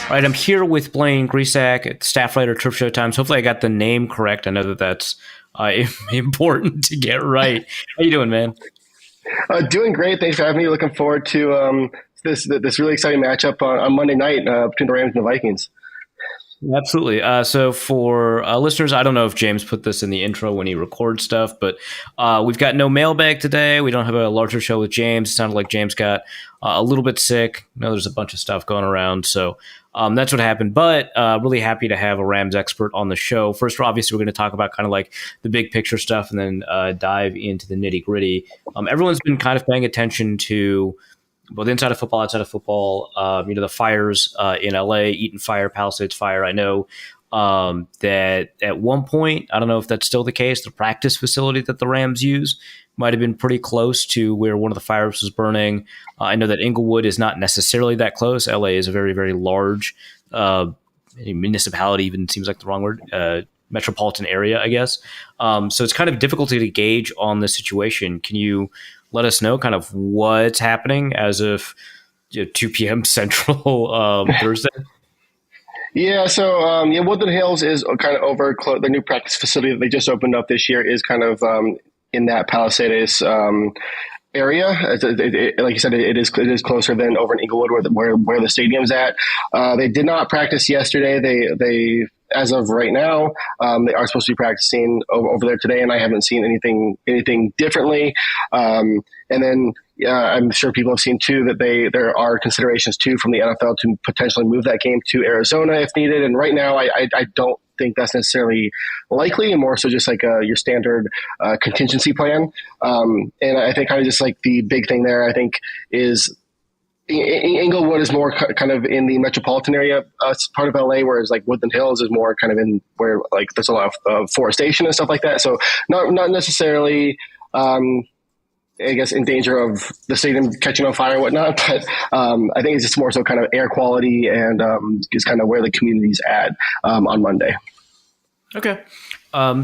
All right, I'm here with Blaine Grisak, staff writer, Turf Show Times. Hopefully I got the name correct. I know that that's important to get right. How you doing, man? Doing great. Thanks for having me. Looking forward to this really exciting matchup on Monday night between the Rams and the Vikings. Absolutely. So for listeners, I don't know if James put this in the intro when he records stuff, but we've got no mailbag today. We don't have a larger show with James. It sounded like James got a little bit sick. I know there's a bunch of stuff going around, so that's what happened. But really happy to have a Rams expert on the show. First, obviously, we're going to talk about kind of like the big picture stuff and then dive into the nitty gritty. Everyone's been kind of paying attention to both inside of football, outside of football, the fires in LA, Eaton Fire, Palisades Fire. I know that at one point, I don't know if that's still the case, the practice facility that the Rams use might have been pretty close to where one of the fires was burning. I know that Inglewood is not necessarily that close. LA is a very, very large municipality, even seems like the wrong word, metropolitan area, I guess. So it's kind of difficult to gauge on the situation. Can you let us know kind of what's happening as of 2 p.m. Central Thursday? Yeah, so Woodland Hills is kind of over. The new practice facility that they just opened up this year is kind of in that Palisades area. Like you said, it is closer than over in Inglewood where the stadium's at. They did not practice yesterday. They as of right now, they are supposed to be practicing over there today, and I haven't seen anything differently. And then I'm sure people have seen too that there are considerations too from the NFL to potentially move that game to Arizona if needed. And right now, I don't think that's necessarily likely, and more so just like your standard contingency plan. And I think kind of just like the big thing there, I think is Inglewood is more kind of in the metropolitan area part of LA, whereas like Woodland Hills is more kind of in where like there's a lot of forestation and stuff like that. So not necessarily, I guess, in danger of the stadium catching on fire and whatnot, but I think it's just more so kind of air quality and just kind of where the community's at on Monday. Okay.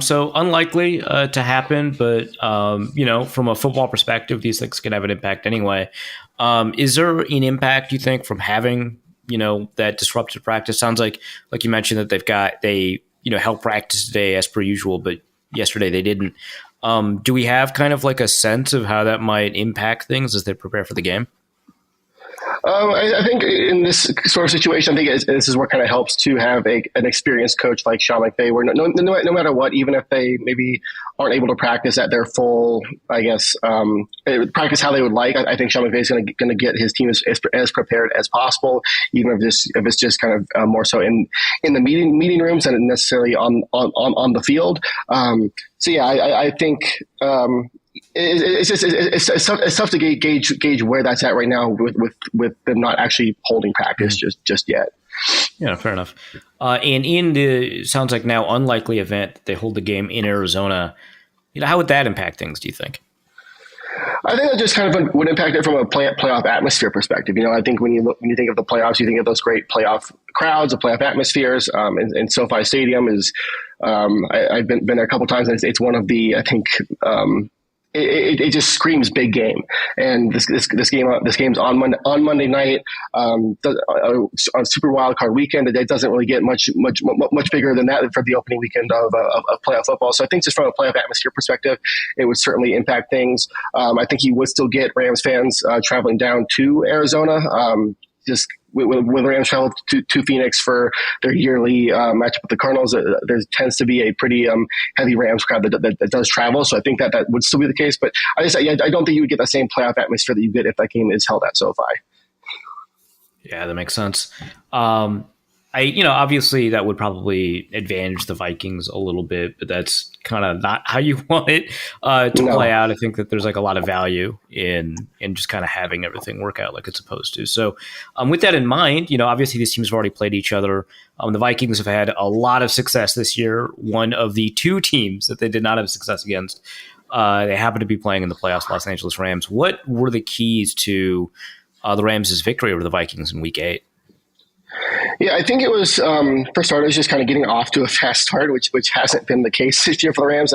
So unlikely to happen, but, from a football perspective, these things can have an impact anyway. Is there an impact, you think, from having, that disrupted practice? Sounds like you mentioned that they held practice today as per usual, but yesterday they didn't. Do we have kind of like a sense of how that might impact things as they prepare for the game? I think in this sort of situation, I think this is what kind of helps to have an experienced coach like Sean McVay, where no matter what, even if they maybe aren't able to practice at their full, I guess, practice how they would like, I think Sean McVay is going to get his team as prepared as possible, even if it's just kind of more so in the meeting rooms than necessarily on the field. So yeah, I think. It's tough to gauge where that's at right now with them not actually holding practice just yet. Yeah, fair enough. And in the sounds like now unlikely event that they hold the game in Arizona, how would that impact things, do you think? I think that just kind of would impact it from a playoff atmosphere perspective. I think when you think of the playoffs, you think of those great playoff crowds, the playoff atmospheres. And SoFi Stadium is. I've been there a couple times, and it's one of the, I think. It just screams big game, and this game's on Monday night on Super Wild Card weekend. It doesn't really get much bigger than that for the opening weekend of playoff football. So I think just from a playoff atmosphere perspective, it would certainly impact things. I think you would still get Rams fans traveling down to Arizona. Just when the Rams travel to Phoenix for their yearly matchup with the Cardinals, there tends to be a pretty heavy Rams crowd that does travel. So I think that would still be the case. But I don't think you would get the same playoff atmosphere that you get if that game is held at SoFi. Yeah, that makes sense. Obviously that would probably advantage the Vikings a little bit, but that's kind of not how you want it to play out. I think that there's like a lot of value in just kind of having everything work out like it's supposed to. So with that in mind, obviously these teams have already played each other. The Vikings have had a lot of success this year. One of the two teams that they did not have success against, they happen to be playing in the playoffs, Los Angeles Rams. What were the keys to the Rams' victory over the Vikings in Week 8? Yeah, I think it was for starters just kind of getting off to a fast start, which hasn't been the case this year for the Rams.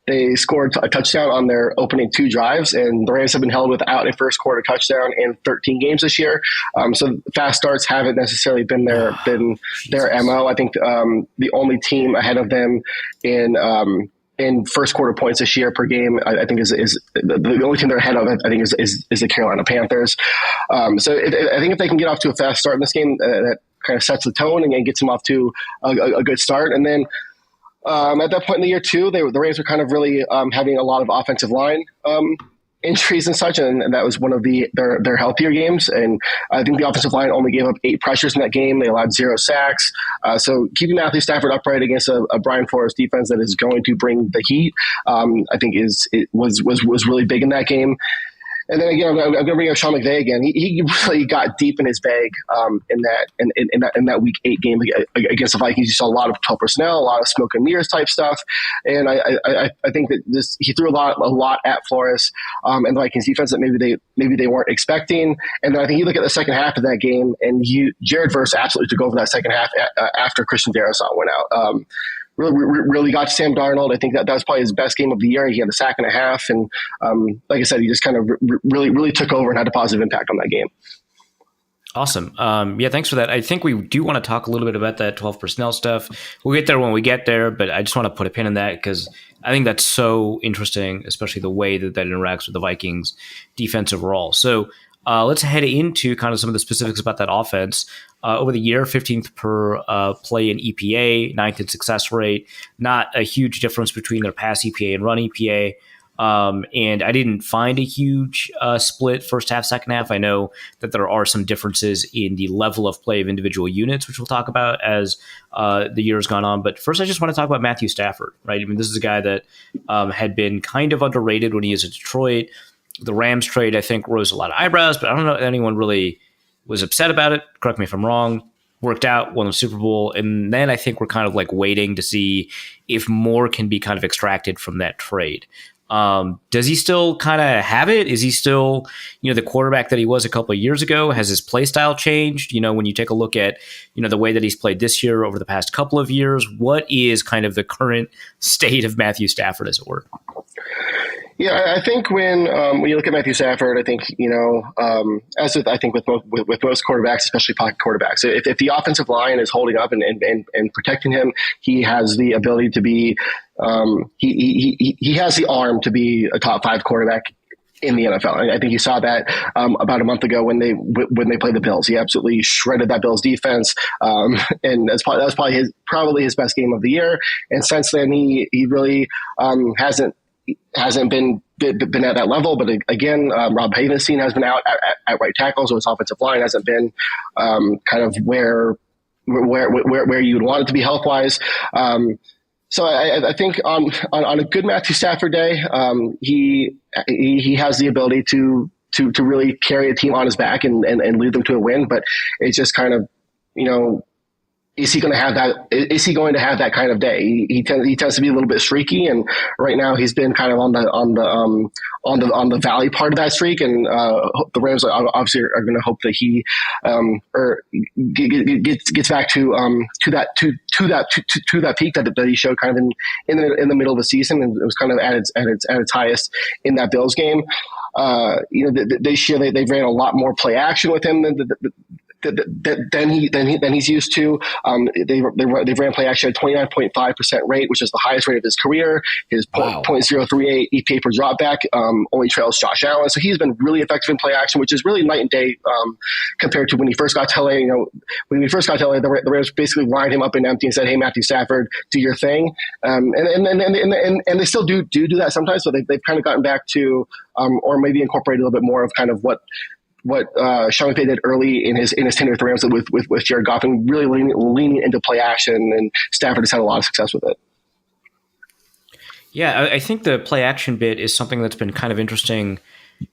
They scored a touchdown on their opening two drives, and the Rams have been held without a first quarter touchdown in 13 games this year. So fast starts haven't necessarily been their MO. I think the only team ahead of them in first quarter points this year per game, I think is the only team they're ahead of. I think is the Carolina Panthers. So I think if they can get off to a fast start in this game, that kind of sets the tone and gets them off to a good start. And then at that point in the year too, the Rams were kind of really having a lot of offensive line injuries and such, and that was one of their healthier games. And I think the offensive line only gave up 8 pressures in that game. They allowed 0 sacks. So keeping Matthew Stafford upright against a Brian Flores defense that is going to bring the heat, I think was really big in that game. And then again, I'm going to bring up Sean McVay again. He really got deep in his bag in that Week 8 game against the Vikings. You saw a lot of 12 personnel, a lot of smoke and mirrors type stuff, and I think that he threw a lot at Flores and the Vikings defense that maybe they weren't expecting. And then I think you look at the second half of that game, and Jared Verse absolutely took over that second half after Christian Darrisaw went out. Really got to Sam Darnold. I think that was probably his best game of the year. He had a sack and a half, and like I said, he just kind of really took over and had a positive impact on that game. Awesome. Yeah, thanks for that. I think we do want to talk a little bit about that 12 personnel stuff. We'll get there when we get there, but I just want to put a pin in that because I think that's so interesting, especially the way that interacts with the Vikings defense overall. So let's head into kind of some of the specifics about that offense. Over the year, 15th per play in EPA, 9th in success rate. Not a huge difference between their pass EPA and run EPA. And I didn't find a huge split first half, second half. I know that there are some differences in the level of play of individual units, which we'll talk about as the year has gone on. But first, I just want to talk about Matthew Stafford, right? I mean, this is a guy that had been kind of underrated when he was at Detroit. The Rams trade, I think, rose a lot of eyebrows, but I don't know if anyone really was upset about it. Correct me if I'm wrong. Worked out, won the Super Bowl. And then I think we're kind of like waiting to see if more can be kind of extracted from that trade. Does he still kind of have it? Is he still, the quarterback that he was a couple of years ago? Has his play style changed? When you take a look at, the way that he's played this year over the past couple of years, what is kind of the current state of Matthew Stafford, as it were? Yeah, I think when you look at Matthew Stafford, I think as with most quarterbacks, especially pocket quarterbacks, if the offensive line is holding up and protecting him, he has the ability to be he has the arm to be a top 5 quarterback in the NFL. I think you saw that about a month ago when they played the Bills. He absolutely shredded that Bills defense, and that was probably his best game of the year. And since then, he really hasn't been at that level. But again, Rob Havenstein has been out at right tackle, so his offensive line hasn't been kind of where you'd want it to be health wise. So I think on a good Matthew Stafford day, he has the ability to really carry a team on his back and lead them to a win. But it's just kind of, is he going to have that? Is he going to have that kind of day? He tends to be a little bit streaky, and right now he's been kind of on the valley part of that streak. And the Rams obviously are going to hope that he gets back to that peak that he showed kind of in the middle of the season, and it was kind of at its highest in that Bills game. This year they ran a lot more play action with him than he's used to. They ran play action at 29.5% rate, which is the highest rate of his career. His .038 EPA per dropback only trails Josh Allen. So he's been really effective in play action, which is really night and day compared to when he first got to LA. When he first got to LA, the Rams basically lined him up in empty and said, "Hey, Matthew Stafford, do your thing." And they still do that sometimes. So they've kind of gotten back to or maybe incorporated a little bit more of kind of what Sean McVay did early in his tenure with the Rams with Jared Goff, and really leaning into play action, and Stafford has had a lot of success with it. Yeah, I think the play action bit is something that's been kind of interesting.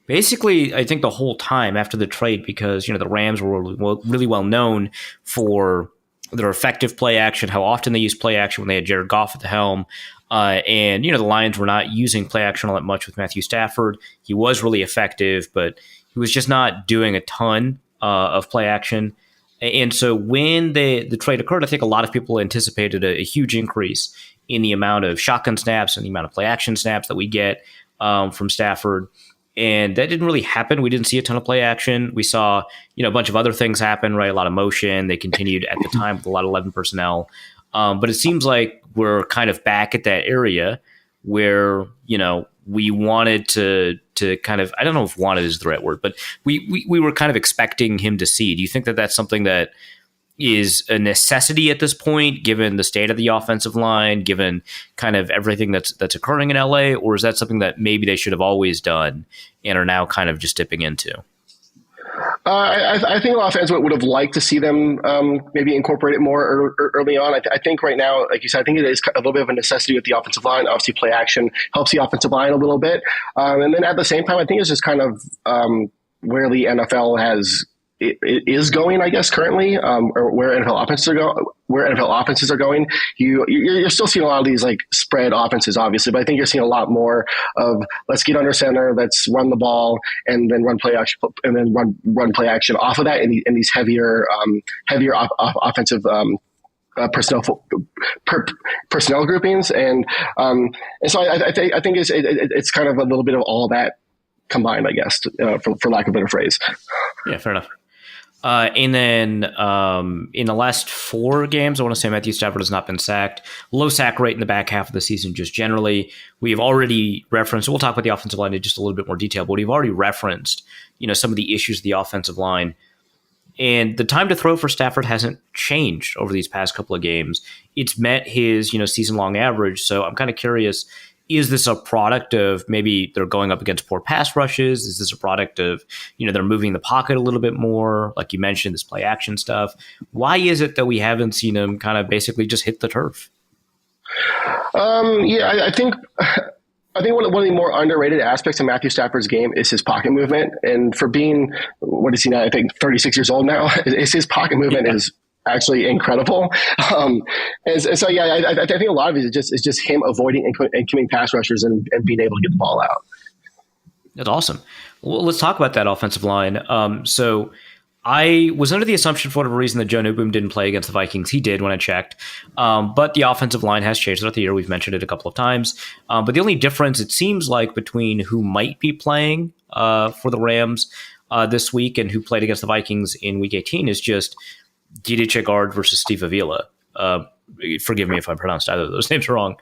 Basically, I think the whole time after the trade, because the Rams were really well known for their effective play action, how often they used play action when they had Jared Goff at the helm. And the Lions were not using play action all that much with Matthew Stafford. He was really effective, but he was just not doing a ton of play action. And so when the trade occurred, I think a lot of people anticipated a huge increase in the amount of shotgun snaps and the amount of play action snaps that we get from Stafford. And that didn't really happen. We didn't see a ton of play action. We saw, a bunch of other things happen, right? A lot of motion. They continued at the time with a lot of 11 personnel. But it seems like we're kind of back at that area where, we wanted to kind of, I don't know if wanted is the right word, but we were kind of expecting him to see. Do you think that that's something that is a necessity at this point, given the state of the offensive line, given kind of everything that's occurring in LA, or is that something that maybe they should have always done and are now kind of just dipping into? I think a lot of fans would have liked to see them maybe incorporate it more early on. I think right now, like you said, I think it is a little bit of a necessity with the offensive line. Obviously, play action helps the offensive line a little bit. And then at the same time, I think it's just kind of where the NFL is going, I guess, currently, or where NFL offenses are going. You're still seeing a lot of these like spread offenses, obviously, but I think you're seeing a lot more of let's get under center, let's run the ball, and then run play action, and then run play action off of that in these heavier offensive personnel groupings, and so I think it's kind of a little bit of all that combined, I guess, for lack of a better phrase. Yeah, fair enough. And then in the last 4 games, I want to say Matthew Stafford has not been sacked. Low sack rate in the back half of the season just generally. We've already referenced, we'll talk about the offensive line in just a little bit more detail, but we've already referenced, some of the issues of the offensive line. And the time to throw for Stafford hasn't changed over these past couple of games. It's met his, season-long average. So I'm kind of curious, is this a product of maybe they're going up against poor pass rushes? Is this a product of, they're moving the pocket a little bit more? Like you mentioned, this play action stuff. Why is it that we haven't seen him kind of basically just hit the turf? I think one of the more underrated aspects of Matthew Stafford's game is his pocket movement. And for being, what is he now? I think 36 years old now. His pocket movement is actually incredible. And so, I think a lot of it is just him avoiding incoming pass rushers and being able to get the ball out. That's awesome. Well, let's talk about that offensive line. So I was under the assumption for whatever reason that Joe Newbom didn't play against the Vikings. He did when I checked. But the offensive line has changed throughout the year. We've mentioned it a couple of times. But the only difference, it seems like, between who might be playing for the Rams this week and who played against the Vikings in Week 18 is just Didi Chigard versus Steve Avila. Forgive me if I pronounced either of those names wrong.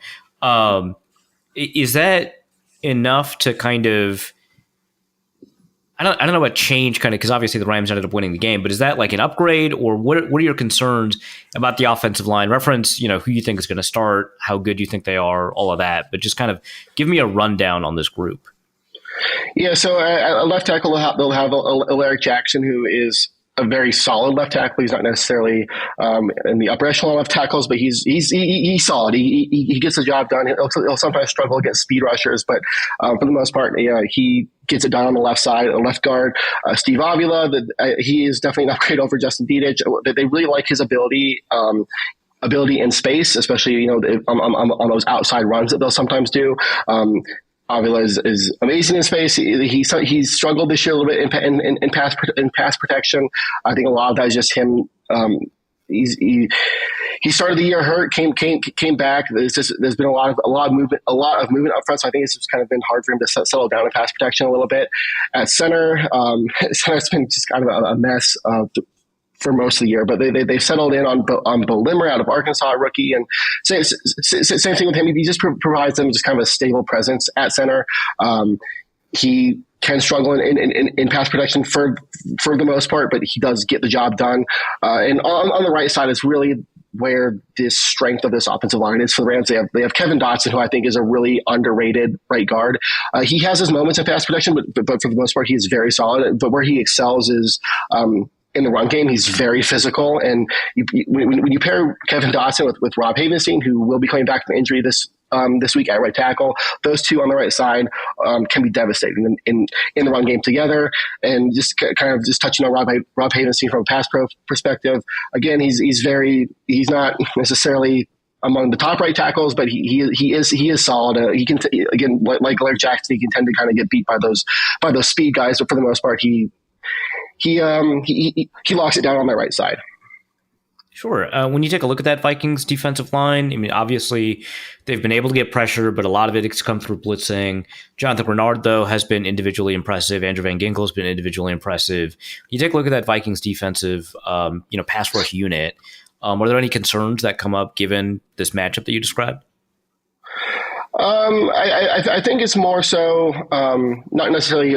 Is that enough to kind of, I don't know about change, kind of, because obviously the Rams ended up winning the game, but is that like an upgrade, or what are your concerns about the offensive line? Reference, who you think is going to start, how good you think they are, all of that, but just kind of give me a rundown on this group. Yeah, so at left tackle, they'll have Alaric Jackson, who is a very solid left tackle. He's not necessarily in the upper echelon left tackles, but he's solid. He gets the job done. He'll sometimes struggle against speed rushers, but for the most part, he gets it done on the left side, left guard. Steve Avila, he is definitely an upgrade over Justin Dedich. They really like his ability in space, especially on those outside runs that they'll sometimes do. Avila is amazing in space. He's struggled this year a little bit in pass protection. I think a lot of that is just him. He started the year hurt, came back. There's been a lot of movement up front. So I think it's just kind of been hard for him to settle down in pass protection a little bit. At center, center's been just kind of a mess for most of the year, but they've settled in on Bo Limmer out of Arkansas, a rookie, and same thing with him. He just provides them just kind of a stable presence at center. He can struggle in pass protection for the most part, but he does get the job done. And on the right side is really where this strength of this offensive line is for the Rams. They have Kevin Dotson, who I think is a really underrated right guard. He has his moments of pass protection, but for the most part, he is very solid. But where he excels is in the run game. He's very physical. And when you pair Kevin Dotson with Rob Havenstein, who will be coming back from injury this week at right tackle, those two on the right side can be devastating in the run game together. And just kind of just touching on Rob Havenstein from a pass pro perspective, again, he's not necessarily among the top right tackles, but he is solid. He can again, like Larry Jackson, he can tend to kind of get beat by those speed guys, but for the most part, he locks it down on my right side. Sure. When you take a look at that Vikings defensive line, I mean, obviously they've been able to get pressure, but a lot of it has come through blitzing. Jonathan Bernard, though, has been individually impressive. Andrew Van Ginkel has been individually impressive. You take a look at that Vikings defensive, pass rush unit. Are there any concerns that come up given this matchup that you described? I think it's more so not necessarily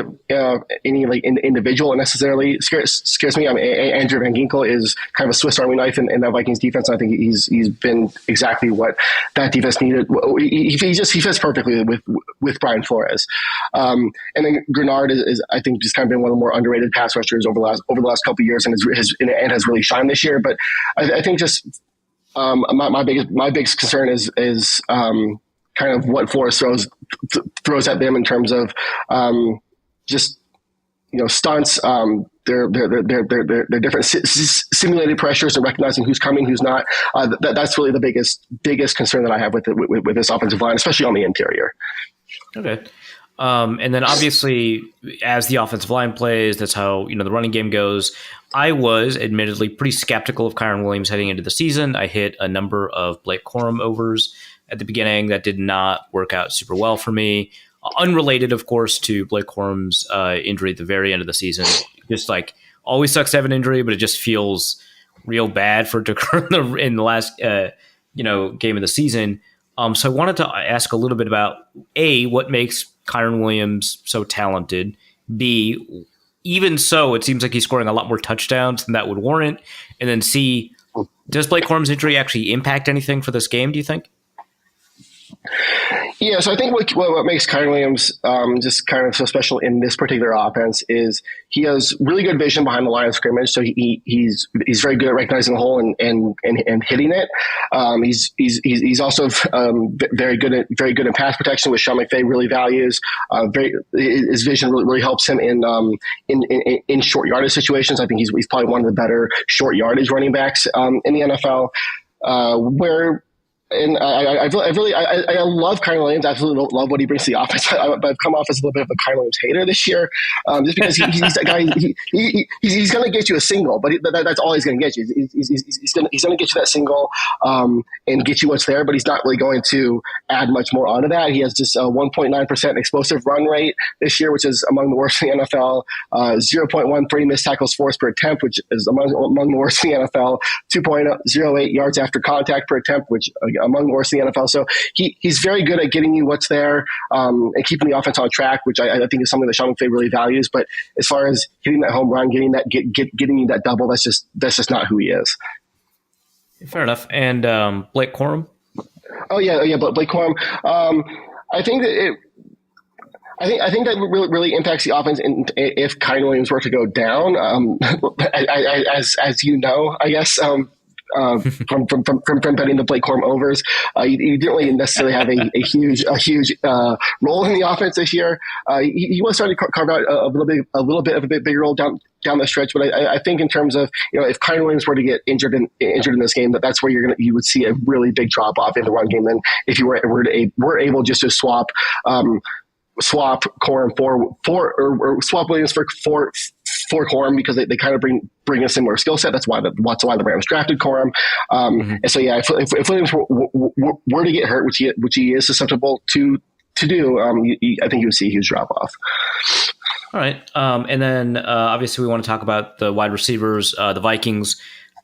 any like individual necessarily scares me. I mean, Andrew Van Ginkel is kind of a Swiss Army knife in that Vikings defense. I think he's been exactly what that defense needed. He fits perfectly with Brian Flores, and then Grenard is I think just kind of been one of the more underrated pass rushers over the last couple of years and has really shined this year. But I think just my biggest concern is kind of what Flores throws at them in terms of just stunts. They're different simulated pressures and recognizing who's coming, who's not. That's really the biggest concern that I have with this offensive line, especially on the interior. Okay. And then obviously, as the offensive line plays, that's how the running game goes. I was admittedly pretty skeptical of Kyren Williams heading into the season. I hit a number of Blake Corum overs at the beginning that did not work out super well for me. Unrelated, of course, to Blake Corum's injury at the very end of the season. Just like always sucks to have an injury, but it just feels real bad for it to occur in the last game of the season. So I wanted to ask a little bit about A, what makes Kyren Williams so talented? B, even so, it seems like he's scoring a lot more touchdowns than that would warrant. And then C, does Blake Corum's injury actually impact anything for this game, do you think? Yeah, so I think what makes Kyren Williams just kind of so special in this particular offense is he has really good vision behind the line of scrimmage. So he's very good at recognizing the hole and hitting it. He's also very good at pass protection, which Sean McVay really values. His vision really helps him in short yardage situations. I think he's probably one of the better short yardage running backs in the NFL. And I love Kyren Williams. I absolutely love what he brings to the offense. But I've come off as a little bit of a Kyren Williams hater this year, just because he's that guy. He's going to get you a single, but that's all he's going to get you. He's going to get you that single and get you what's there, but he's not really going to add much more onto that. He has just a 1.9% explosive run rate this year, which is among the worst in the NFL. 0.13 missed tackles forced per attempt, which is among the worst in the NFL. 2.08 yards after contact per attempt, which among the worst in the NFL. So he's very good at getting you what's there and keeping the offense on track, which I think is something that Sean McVay really values. But as far as hitting that home run, getting you that double, that's just not who he is. Fair enough. And Blake Corum? Oh yeah, but Blake Corum. I think that I think that really impacts the offense if Kyren Williams were to go down. As you know, I guess. From betting the Blake Corum overs, he didn't really necessarily have a huge role in the offense this year. He was starting to carve out a little bit of a bit bigger role down the stretch. But I think in terms of if Kyren Williams were to get injured in this game, that's where you would see a really big drop off in the run game. Then if you were able just to swap Corum or swap Williams for Corum, because they kind of bring a similar skill set. That's why the Rams drafted Corum. And so yeah, if Williams were to get hurt, which he is susceptible to do, I think you would see a huge drop off. All right, and then obviously we want to talk about the wide receivers. The Vikings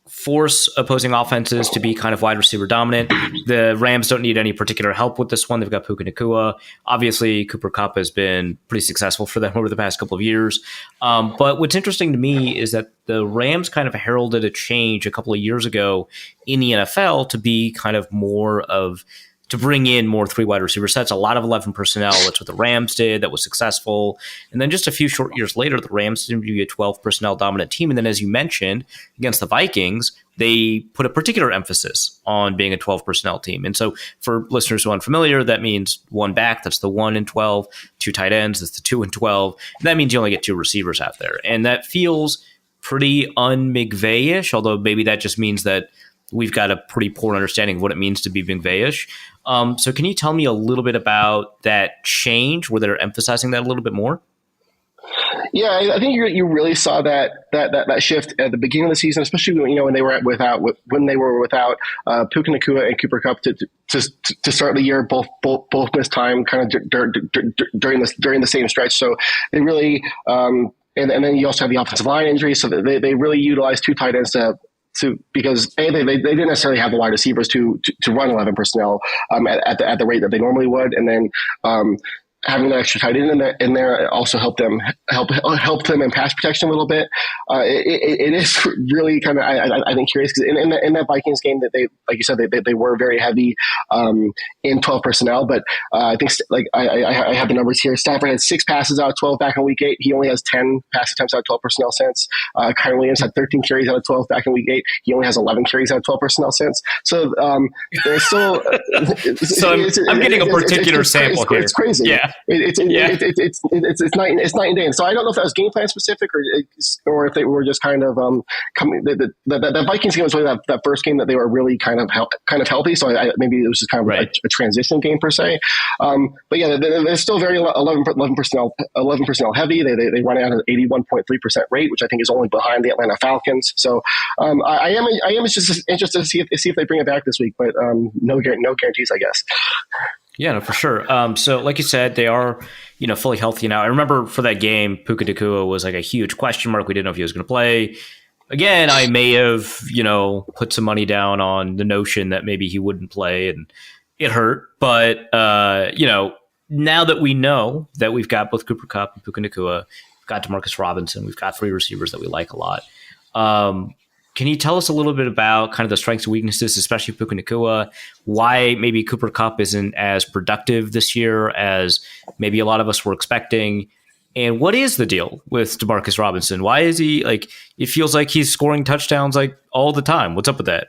force opposing offenses to be kind of wide receiver dominant. The Rams don't need any particular help with this one. They've got Puka Nacua. Obviously, Cooper Kupp has been pretty successful for them over the past couple of years. But what's interesting to me is that the Rams kind of heralded a change a couple of years ago in the NFL to be kind of to bring in more three wide receiver sets, a lot of 11 personnel. That's what the Rams did. That was successful. And then just a few short years later, the Rams seemed to be a 12 personnel dominant team. And then, as you mentioned, against the Vikings, they put a particular emphasis on being a 12 personnel team. And so for listeners who are unfamiliar, that means one back, that's the 1 in 12, two tight ends, that's the 2 in 12. And that means you only get two receivers out there. And that feels pretty un-McVay-ish, although maybe that just means that we've got a pretty poor understanding of what it means to be McVay-ish. So can you tell me a little bit about that change where they're emphasizing that a little bit more? Yeah, I think you really saw that shift at the beginning of the season, especially when they were without Puka Nacua and Cooper Kupp to start the year. Both missed time kind of during the same stretch. So they really and then you also have the offensive line injury. So they really utilized two tight ends because they didn't necessarily have the wide receivers to run 11 personnel at the rate that they normally would, and then having that extra tight end in there also helped them in pass protection a little bit. It is really kind of I think curious because in that Vikings game that they, like you said, they were very heavy in 12 personnel, but I think I have the numbers here. Stafford had 6 passes out of 12 back in week 8. He only has 10 pass attempts out of 12 personnel since. Kyron Williams had 13 carries out of 12 back in week 8. He only has 11 carries out of 12 personnel since. So there's still. So I'm getting a particular sample here. It's crazy. Yeah. It's night and day. And so I don't know if that was game plan specific or if they were just kind of coming. The Vikings game was really that first game that they were really kind of healthy. So maybe it was just kind of a transition game per se. But yeah, they're still very 11 personnel heavy. They run out at an 81.3% rate, which I think is only behind the Atlanta Falcons. So I am just interested to see if they bring it back this week, but no guarantees, I guess. Yeah, no, for sure. So like you said, they are, fully healthy now. I remember for that game, Puka Nacua was like a huge question mark. We didn't know if he was going to play. Again, I may have, put some money down on the notion that maybe he wouldn't play, and it hurt. But, now that we know that we've got both Cooper Kupp and Puka Nacua, we've got Demarcus Robinson, we've got 3 receivers that we like a lot. Can you tell us a little bit about kind of the strengths and weaknesses, especially Puka Nacua, why maybe Cooper Kupp isn't as productive this year as maybe a lot of us were expecting? And what is the deal with Demarcus Robinson? Why is he it feels like he's scoring touchdowns all the time. What's up with that?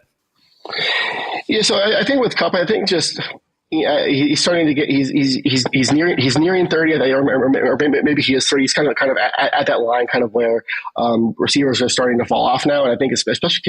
Yeah, so I think with Kupp, I think just he's starting to get he's nearing 30, or maybe he is 30. He's kind of at that line, kind of where receivers are starting to fall off now. And I think especially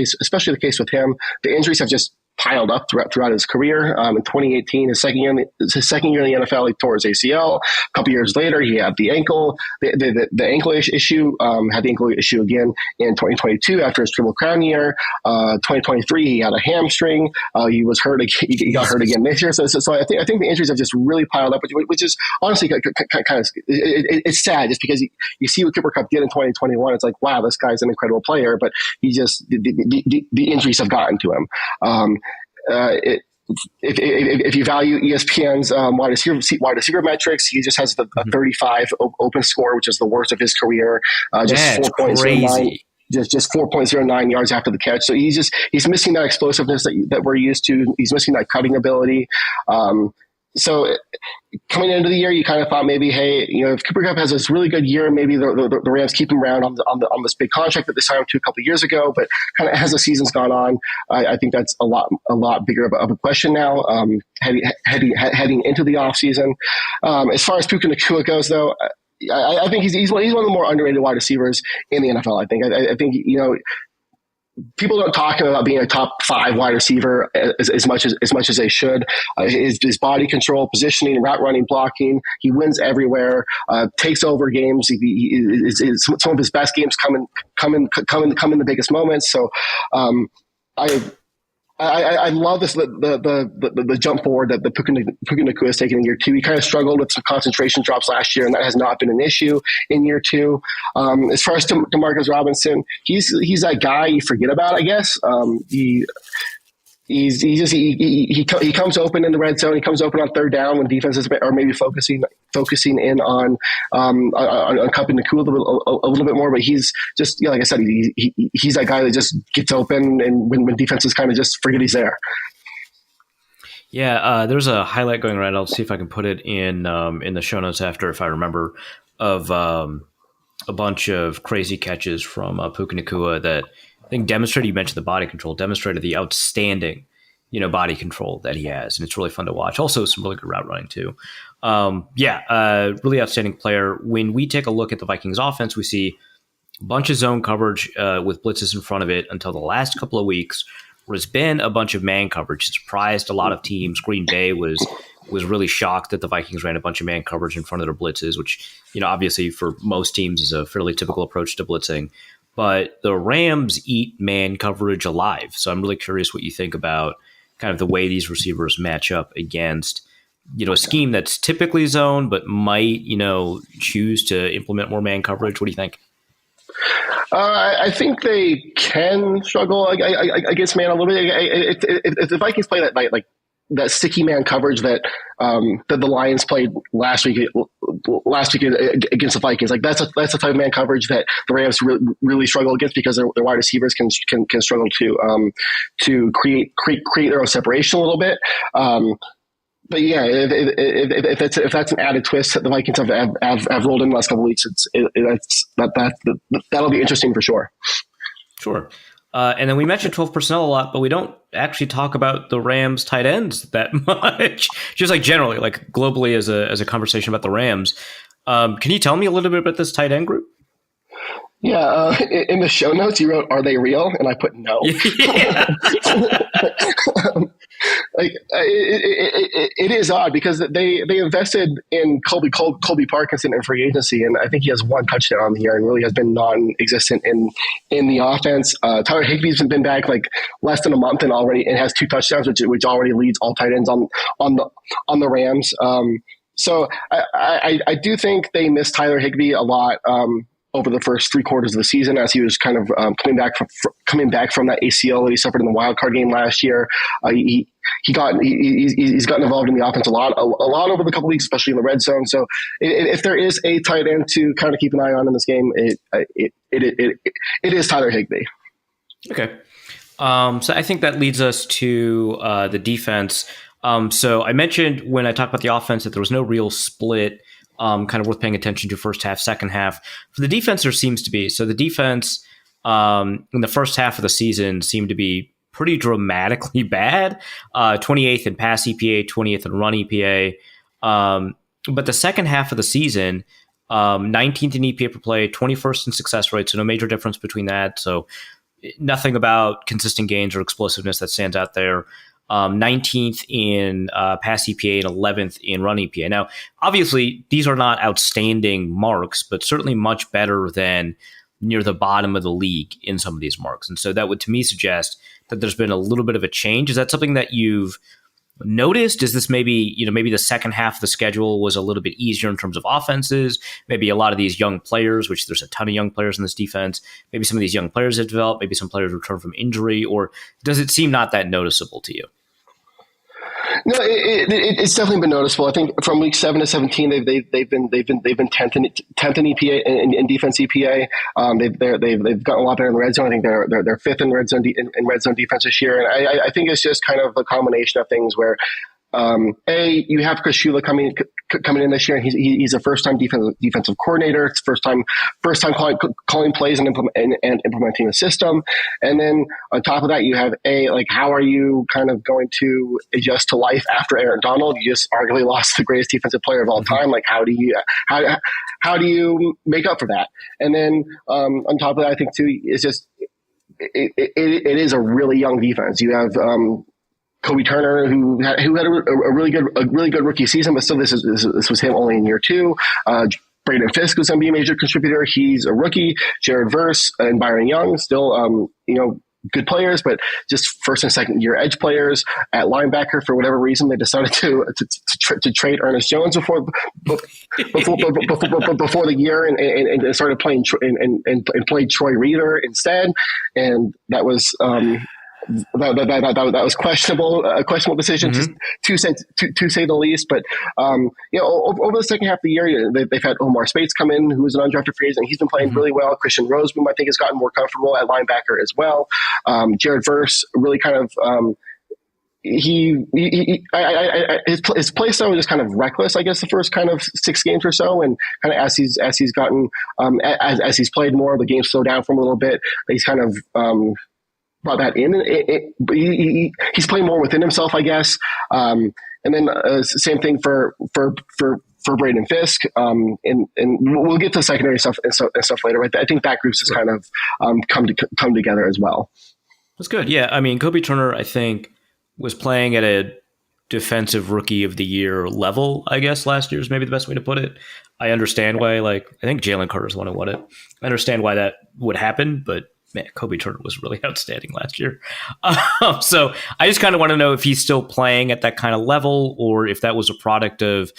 the case with him, the injuries have just piled up throughout his career. In 2018, his second year in the NFL, he tore his ACL. A couple years later, he had the ankle issue. Had the ankle issue again in 2022 after his Triple Crown year. 2023, he had a hamstring. He was hurt. He got hurt again this year. So I think the injuries have just really piled up, which is honestly kind of it's sad, just because you see what Cooper Kupp did in 2021. It's like, wow, this guy's an incredible player, but he just the injuries have gotten to him. If you value ESPN's wide receiver metrics, he just has a 35 open score, which is the worst of his career. Just 4.09. Just 4.09 yards after the catch. So he's missing that explosiveness that we're used to. He's missing that cutting ability. So coming into the year, you kind of thought maybe, hey, if Cooper Kupp has this really good year, maybe the Rams keep him around on this big contract that they signed him to a couple of years ago. But kind of as the season's gone on, I think that's a lot bigger of a question now, heading into the offseason. As far as Puka Nacua goes, though, I think he's one of the more underrated wide receivers in the NFL. I think people don't talk about being a top 5 wide receiver as much as they should. His body control, positioning, route running, blocking, he wins everywhere. Takes over games. Some of his best games come in the biggest moments. So I love this the jump forward that the Puka Nacua has taken in year 2. He kind of struggled with some concentration drops last year, and that has not been an issue in year 2. As far as Demarcus Robinson, he's that guy you forget about, I guess. He comes open in the red zone. He comes open on third down when defenses are maybe focusing in on Kupp and Nacua a little bit more. But he's just, like I said, he's that guy that just gets open, and when defenses kind of just forget he's there. Yeah, there's a highlight going around. I'll see if I can put it in the show notes after, if I remember, of a bunch of crazy catches from Puka Nacua that I think demonstrated, you mentioned the body control, demonstrated the outstanding, body control that he has. And it's really fun to watch. Also some really good route running too. Really outstanding player. When we take a look at the Vikings offense, we see a bunch of zone coverage with blitzes in front of it until the last couple of weeks, where it's been a bunch of man coverage. It surprised a lot of teams. Green Bay was was really shocked that the Vikings ran a bunch of man coverage in front of their blitzes, which, obviously for most teams is a fairly typical approach to blitzing. But the Rams eat man coverage alive. So I'm really curious what you think about kind of the way these receivers match up against, a scheme that's typically zone, but might, choose to implement more man coverage. What do you think? I think they can struggle against man a little bit. If the Vikings play that sticky man coverage that the Lions played last week against the Vikings, that's the type of man coverage that the Rams really struggle against, because their wide receivers can struggle to create their own separation a little bit. But yeah, if that's an added twist that the Vikings have rolled in the last couple of weeks, that'll be interesting for sure. Sure. And then we mentioned 12 personnel a lot, but we don't actually talk about the Rams tight ends that much. Just generally, globally as a conversation about the Rams. Can you tell me a little bit about this tight end group? Yeah, in the show notes you wrote, "Are they real?" And I put no. Yeah. It is odd because they invested in Colby Parkinson in free agency, and I think he has one touchdown on the year and really has been non-existent in the offense. Tyler Higbee's been back less than a month and has 2 touchdowns, which already leads all tight ends on the Rams. So I do think they miss Tyler Higbee a lot over the first 3 quarters of the season, as he was kind of coming back from that ACL that he suffered in the wild card game last year. He's gotten involved in the offense a lot over the couple weeks, especially in the red zone. So if there is a tight end to kind of keep an eye on in this game, it is Tyler Higbee. Okay. So I think that leads us to the defense. So I mentioned when I talked about the offense that there was no real split kind of worth paying attention to first half, second half. For the defense, there seems to be. So the defense in the first half of the season seemed to be pretty dramatically bad. 28th in pass EPA, 20th in run EPA. But the second half of the season, 19th in EPA per play, 21st in success rate. So no major difference between that. So nothing about consistent gains or explosiveness that stands out there. 19th in pass EPA and 11th in run EPA. Now, obviously, these are not outstanding marks, but certainly much better than near the bottom of the league in some of these marks. And so that would, to me, suggest that there's been a little bit of a change. Is that something that you've noticed? Is this maybe the second half of the schedule was a little bit easier in terms of offenses? Maybe a lot of these young players, which there's a ton of young players in this defense, maybe some of these young players have developed, maybe some players return from injury, or does it seem not that noticeable to you? No, it's definitely been noticeable. I think from week 7 to 17, they've been 10th in EPA in defense EPA. They've gotten a lot better in the red zone. I think they're 5th in red zone defense this year, and I think it's just kind of a combination of things where. You have Chris Shula coming in this year, and he's a first-time defensive coordinator. It's first time calling plays and implementing the system. And then on top of that, you have how are you kind of going to adjust to life after Aaron Donald? You just arguably lost the greatest defensive player of all time. How do you make up for that? And then on top of that, I think too, it's just it is a really young defense. You have Kobe Turner, who had a really good rookie season, but still this was him only in year 2. Braden Fisk was going to be a major contributor. He's a rookie. Jared Verse and Byron Young, still good players, but just first and second year edge players. At linebacker, for whatever reason, they decided to trade Ernest Jones before the year and started playing and played Troy Reader instead, and that was. That was a questionable decision to say the least. But over the second half of the year, they've had Omar Spates come in, who was an undrafted free agent. He's been playing really well. Christian Roseboom, I think, has gotten more comfortable at linebacker as well. Jared Verse really kind of. His play style was just kind of reckless, I guess, the first kind of 6 games or so, and kind of as he's gotten as he's played more, the game slowed down for him a little bit. He's kind of brought that in. He's playing more within himself, I guess. And then same thing for Braden Fisk. And we'll get to secondary stuff and stuff later. But I think that group's just kind of come together as well. That's good. Yeah, I mean, Kobe Turner, I think, was playing at a defensive rookie of the year level, I guess last year is maybe the best way to put it. I understand why, like, I think Jalen Carter's the one who won it. I understand why that would happen, but man, Kobe Turner was really outstanding last year. So I just kind of want to know if he's still playing at that kind of level, or if that was a product of,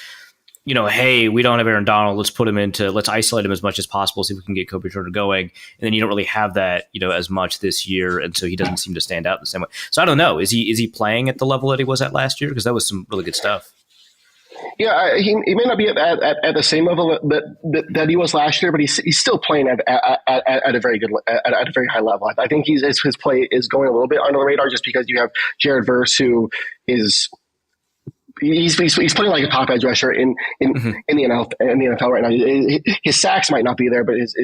hey, we don't have Aaron Donald. Let's isolate him as much as possible, see if we can get Kobe Turner going. And then you don't really have that, as much this year. And so he doesn't seem to stand out the same way. So I don't know. Is he playing at the level that he was at last year? Because that was some really good stuff. Yeah, he may not be at the same level that he was last year, but he's still playing at a very good at a very high level. I think his play is going a little bit under the radar just because you have Jared Verse, who is he's playing like a top edge rusher in the NFL right now. His sacks might not be there, but his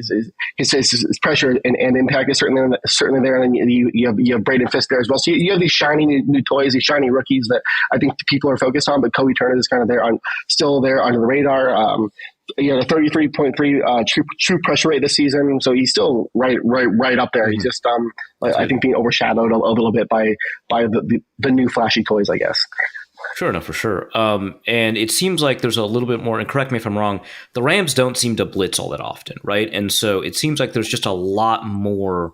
pressure and impact is certainly there. And then you have Braden Fisk there as well. So you have these shiny new toys, these shiny rookies that I think people are focused on. But Kobe Turner is kind of still there under the radar. He had a 33.3 true pressure rate this season, so he's still right up there. He's just I think being overshadowed a little bit by the new flashy toys, I guess. Sure, no, for sure. And it seems like there's a little bit more, and correct me if I'm wrong, the Rams don't seem to blitz all that often, right? And so it seems like there's just a lot more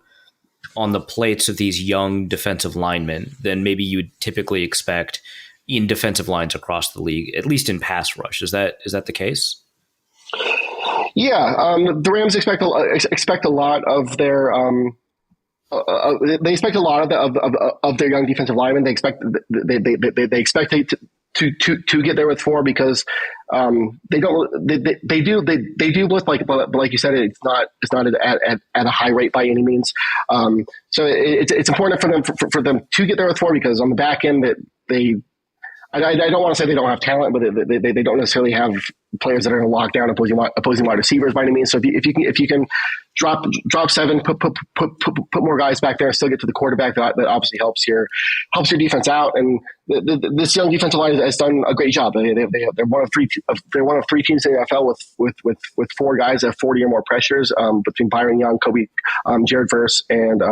on the plates of these young defensive linemen than maybe you'd typically expect in defensive lines across the league, at least in pass rush. Is that the case? Yeah, the Rams expect a lot of their they expect a lot of their young defensive linemen. They expect to get there with 4 because they do blitz but like you said, it's not at a high rate by any means. So it's important for them to get there with 4 because on the back end that I don't want to say they don't have talent, but they don't necessarily have players that are going to lock down opposing wide receivers by any means. So if you can drop 7, put more guys back there, and still get to the quarterback, that obviously helps your defense out. And this young defensive line has done a great job. They're one of 3 teams in the NFL with 4 guys that have 40 or more pressures between Byron Young, Kobe, Jared Verse, and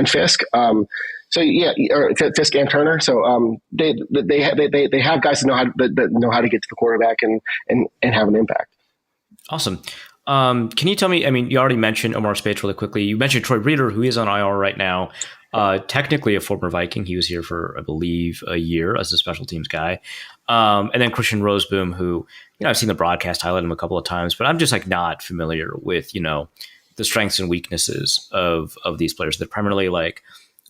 Fisk. So yeah, or Fisk and Turner. So they have guys that know how to get to the quarterback and have an impact. Awesome. Can you tell me? I mean, you already mentioned Omar Speights really quickly. You mentioned Troy Reeder, who is on IR right now. Technically a former Viking. He was here for, I believe, a year as a special teams guy. And then Christian Roseboom, who I've seen the broadcast highlight him a couple of times, but I'm just like not familiar with the strengths and weaknesses of these players. They're primarily like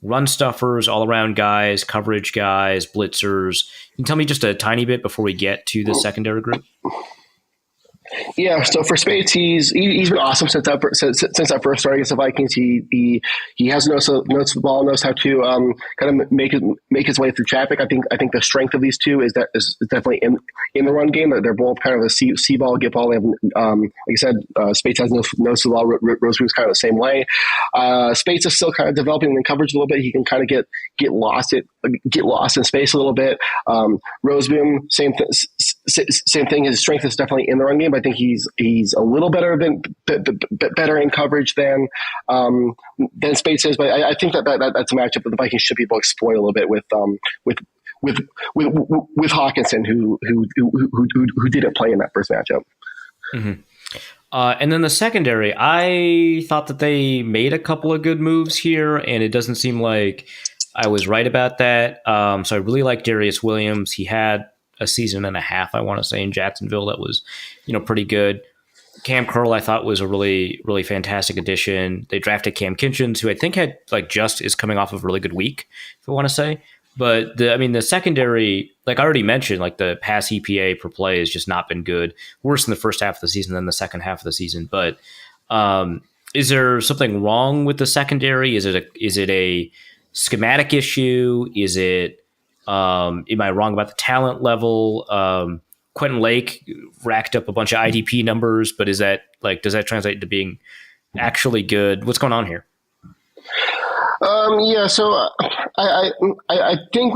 run stuffers, all-around guys, coverage guys, blitzers. Can you tell me just a tiny bit before we get to the secondary group? Yeah, so for Speights, he's been awesome since that first start against the Vikings. He has knows the ball, knows how to kind of make his way through traffic. I think the strength of these two is definitely in the run game. They're both kind of a see ball, get ball. They have, like I said, Speights has knows the ball. Rosewood's kind of the same way. Speights is still kind of developing in coverage a little bit. He can kind of get lost in space a little bit. Roseboom, same thing. His strength is definitely in the run game. I think he's a little better in coverage than Speights is, but I think that's a matchup that the Vikings should be able to exploit a little bit with Hawkinson, who didn't play in that first matchup. Mm-hmm. And then the secondary, I thought that they made a couple of good moves here, and it doesn't seem like I was right about that. So I really like Darius Williams. He had a season and a half, I want to say, in Jacksonville that was, pretty good. Cam Curl, I thought, was a really, really fantastic addition. They drafted Cam Kinchins, who I think had just is coming off of a really good week, if I want to say. But the secondary, like I already mentioned, like the pass EPA per play has just not been good. Worse in the first half of the season than the second half of the season. But is there something wrong with the secondary? Is it a schematic issue? Is it am I wrong about the talent level? Quentin Lake racked up a bunch of IDP numbers, but is that does that translate to being actually good? What's going on here? Yeah, so I think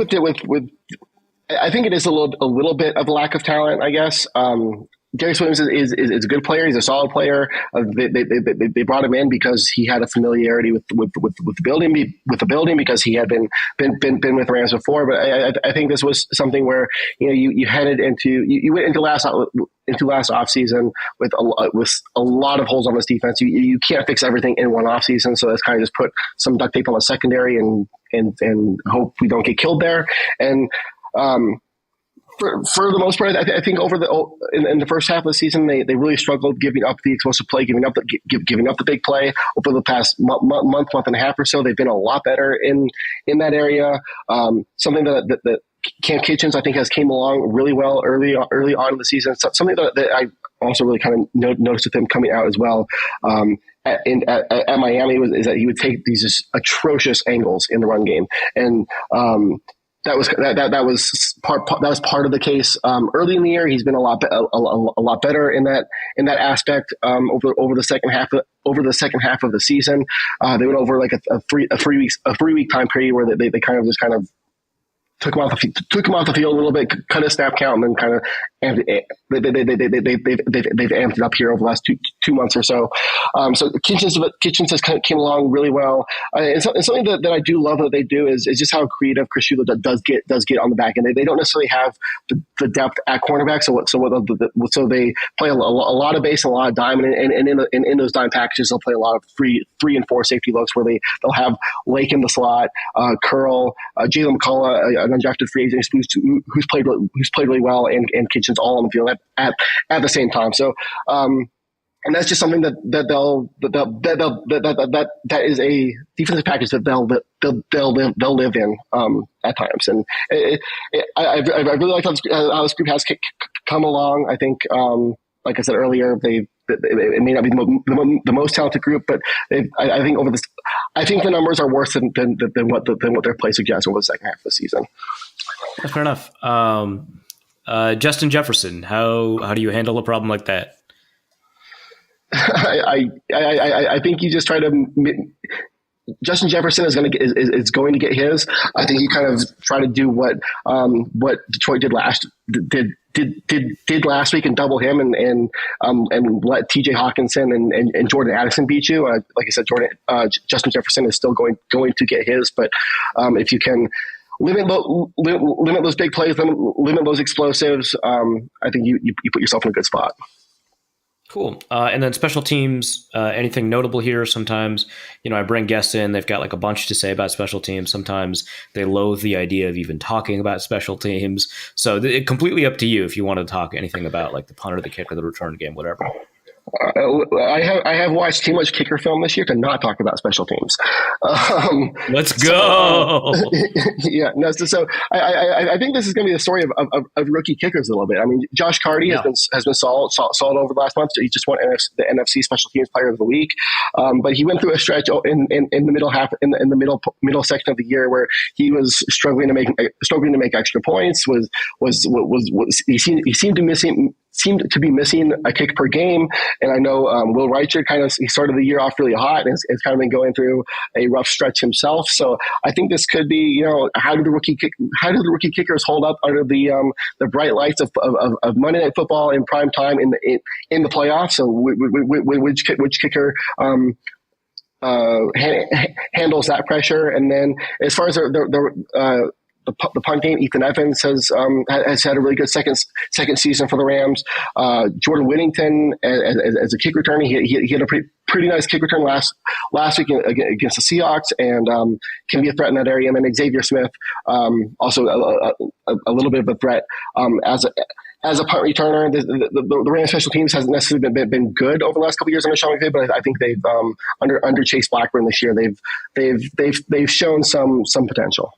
I think it is a little bit of lack of talent, I guess. Darius Williams is a good player. He's a solid player. They brought him in because he had a familiarity with the building because he had been with the Rams before. But I think this was something where you headed into you went into last offseason with a lot of holes on this defense. You can't fix everything in one offseason, so that's kind of just put some duct tape on the secondary and hope we don't get killed there. And for the most part, I think in the first half of the season, they really struggled giving up the explosive play, giving up the big play. Over the past month and a half or so, they've been a lot better in that area. Something that Cam Kitchens, I think, has came along really well early on in the season. Something that I also really kind of noticed with him coming out as well. At Miami is that he would take these just atrocious angles in the run game, and that was part of the case early in the year. He's been a lot better in that aspect over the second half of the season. They went over like a 3 week time period where they kind of took him off the field a little bit, cut his snap count, and then kind of they've amped it up here over the last two months or so. So Kitchens has kind of came along really well. And something that I do love that they do is just how creative Chris Shula does get on the back end. They don't necessarily have the depth at cornerback, so they play a lot of base and a lot of dime, and in those dime packages they'll play a lot of 3 and 4 safety looks where they'll have Lake in the slot, Curl, Jalen McCullough, an undrafted free agent who's played really well, and Kitchens all on the field at the same time. So, and that's just something that is a defensive package that they'll live in at times. And I really like how this group has come along. I think, like I said earlier, it may not be the most talented group, but I think the numbers are worse than what their play suggests over the second half of the season. Fair enough. Justin Jefferson, how do you handle a problem like that? I think you just try to. Justin Jefferson is going to get his. I think you kind of try to do what Detroit did last week and double him and let T.J. Hawkinson and Jordan Addison beat you. Like I said, Justin Jefferson is still going to get his, but if you can limit those big plays, limit those explosives, I think you put yourself in a good spot. Cool. And then special teams, anything notable here? Sometimes, I bring guests in, they've got like a bunch to say about special teams. Sometimes they loathe the idea of even talking about special teams. So it's completely up to you if you want to talk anything about like the punter, the kicker, the return game, whatever. I have watched too much kicker film this year to not talk about special teams. Let's go. Yeah, no. So I think this is going to be the story of rookie kickers a little bit. I mean, Josh Carty has been solid over the last month. He just won the NFC Special Teams Player of the Week, but he went through a stretch in the middle half in the middle section of the year where he was struggling to make extra points. He seemed to be missing a kick per game. And I know Will Reichard he started the year off really hot and has kind of been going through a rough stretch himself. So I think this could be, how do the rookie kickers hold up under the bright lights of Monday Night Football in prime time in the playoffs? So which kicker handles that pressure? And then as far as the punt game, Ethan Evans has had a really good second season for the Rams. Jordan Whittington as a kick returner, he had a pretty nice kick return last week against the Seahawks, and can be a threat in that area. And then Xavier Smith, also a little bit of a threat as a punt returner. The Rams special teams hasn't necessarily been good over the last couple of years under Sean McVay, but I think they've under Chase Blackburn this year they've shown some potential.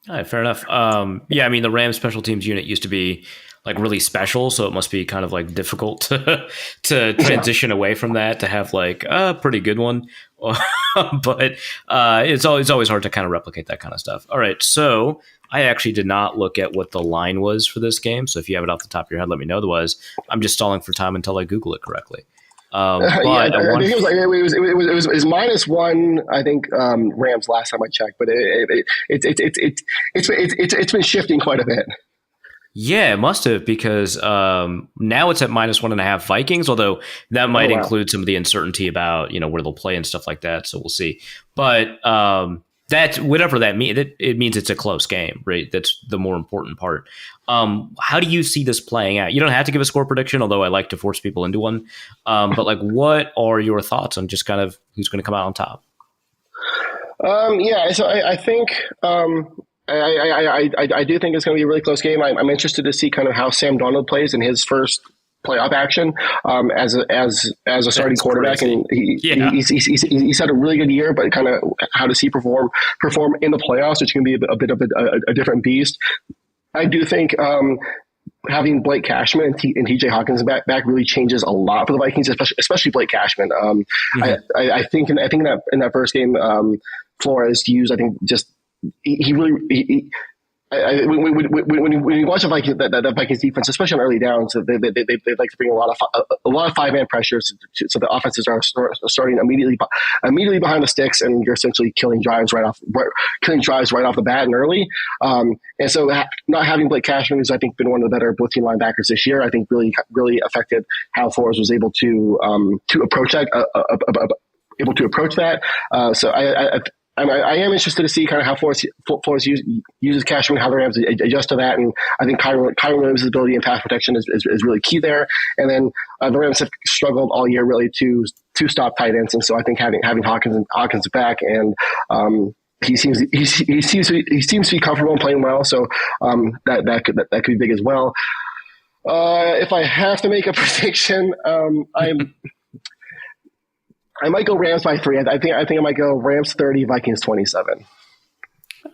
All right, fair enough. I mean, the Rams special teams unit used to be like really special, so it must be kind of like difficult to transition away from that to have like a pretty good one. But it's always hard to kind of replicate that kind of stuff. All right, so I actually did not look at what the line was for this game. So if you have it off the top of your head, let me know. Otherwise, I'm just stalling for time until I Google it correctly. I think it was -1. I think Rams last time I checked, but it's been shifting quite a bit. Yeah, it must have, because now it's at -1.5 Vikings, although that might include some of the uncertainty about, where they'll play and stuff like that. So we'll see. But that, whatever that means, it means it's a close game, right? That's the more important part. How do you see this playing out? You don't have to give a score prediction, although I like to force people into one. But like, what are your thoughts on just kind of who's going to come out on top? So I think I do think it's going to be a really close game. I'm interested to see kind of how Sam Darnold plays in his first playoff action as a starting quarterback, crazy. And he's had a really good year. But kind of how does he perform in the playoffs, which can be a bit of a different beast. I do think having Blake Cashman and TJ Hawkins back really changes a lot for the Vikings, especially Blake Cashman. I think in that first game, Flores used, I think, just he really. When you watch that Vikings defense, especially on early downs, they like to bring a lot of 5-man pressures, so the offenses are starting immediately behind the sticks, and you're essentially killing drives right off the bat and early. And so not having Blake Cashman, who's I think been one of the better blue team linebackers this year, I think really affected how Flores was able to approach that. So I am interested to see kind of how Flores uses Cashman, how the Rams adjust to that, and I think Kyren Williams' ability in pass protection is really key there. And then the Rams have struggled all year really to stop tight ends, and so I think having Hawkins back, and he seems to be comfortable and playing well, so that could be big as well. If I have to make a prediction, I might go Rams by 3. I think I might go Rams 30, Vikings 27.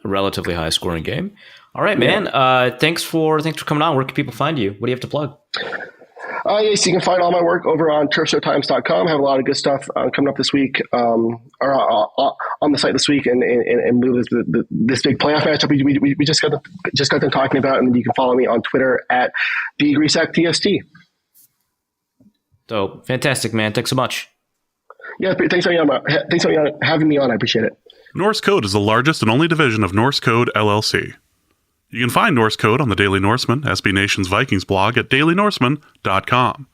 A relatively high scoring game. All right, man. Thanks for coming on. Where can people find you? What do you have to plug? Yes, you can find all my work over on turfshowtimes.com. I have a lot of good stuff coming up this week, or on the site this week, and move this big playoff matchup we just got them talking about. And you can follow me on Twitter at @BGrisak_TST. So fantastic, man. Thanks so much. Yeah, thanks for having me on. I appreciate it. Norse Code is the largest and only division of Norse Code LLC. You can find Norse Code on the Daily Norseman, SB Nation's Vikings blog at dailynorseman.com.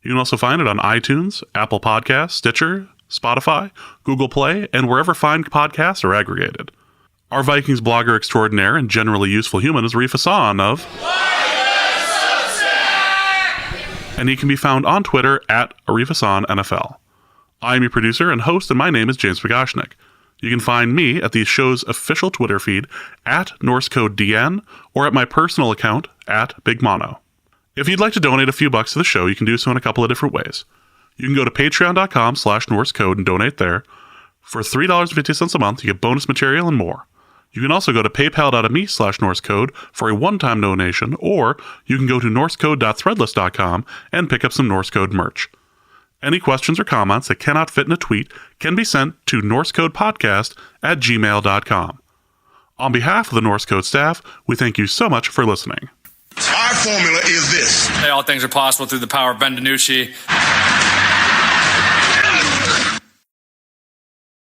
You can also find it on iTunes, Apple Podcasts, Stitcher, Spotify, Google Play, and wherever fine podcasts are aggregated. Our Vikings blogger extraordinaire and generally useful human is Arif of and he can be found on Twitter at ArifNFL. I'm your producer and host, and my name is James Pagashnik. You can find me at the show's official Twitter feed at NorseCodeDN or at my personal account at BigMono. If you'd like to donate a few bucks to the show, you can do so in a couple of different ways. You can go to patreon.com/NorseCode and donate there. For $3.50 a month, you get bonus material and more. You can also go to paypal.me/NorseCode for a one-time donation, or you can go to norsecode.threadless.com and pick up some Norse Code merch. Any questions or comments that cannot fit in a tweet can be sent to norsecodepodcast@gmail.com. On behalf of the Norse Code staff, we thank you so much for listening. Our formula is this. All things are possible through the power of Ben DiNucci.